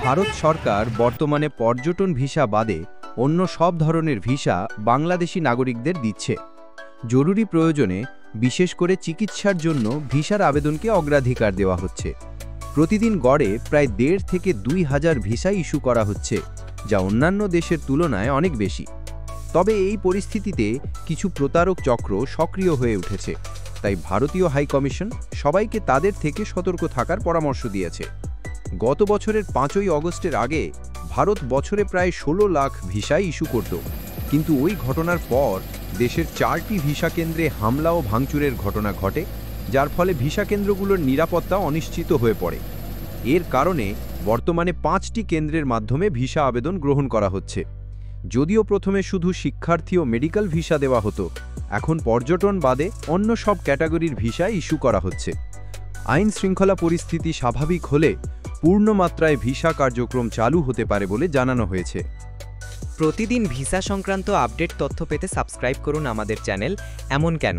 ভারত সরকার বর্তমানে পর্যটন ভিসা বাদে অন্য সব ধরনের ভিসা বাংলাদেশি নাগরিকদের দিচ্ছে। জরুরি প্রয়োজনে, বিশেষ করে চিকিৎসার জন্য ভিসার আবেদনকে অগ্রাধিকার দেওয়া হচ্ছে। প্রতিদিন গড়ে প্রায় 1.5 থেকে 2,000 ভিসা ইস্যু করা হচ্ছে, যা অন্যান্য দেশের তুলনায় অনেক বেশি। তবে এই পরিস্থিতিতে কিছু প্রতারক চক্র সক্রিয় হয়ে উঠেছে, তাই ভারতীয় হাইকমিশন সবাইকে তাদের থেকে সতর্ক থাকার পরামর্শ দিয়েছে। গত বছরের 5ই অগস্টের আগে ভারত বছরে প্রায় 16 লাখ ভিসা ইস্যু করত, কিন্তু ওই ঘটনার পর দেশের 4টি ভিসা কেন্দ্রে হামলা ও ভাঙচুরের ঘটনা ঘটে, যার ফলে ভিসা কেন্দ্রগুলোর নিরাপত্তা অনিশ্চিত হয়ে পড়ে। এর কারণে বর্তমানে 5টি কেন্দ্রের মাধ্যমে ভিসা আবেদন গ্রহণ করা হচ্ছে। যদিও প্রথমে শুধু শিক্ষার্থী ও মেডিকেল ভিসা দেওয়া হতো, এখন পর্যটন বাদে অন্য সব ক্যাটাগরির ভিসা ইস্যু করা হচ্ছে। আইন শৃঙ্খলা পরিস্থিতি স্বাভাবিক হলে পূর্ণমাত্রায় ভিসা কার্যক্রম চালু হতে পারে বলে জানানো হয়েছে। প্রতিদিন ভিসা সংক্রান্ত আপডেট তথ্য পেতে সাবস্ক্রাইব করুন আমাদের চ্যানেল এমন কেন।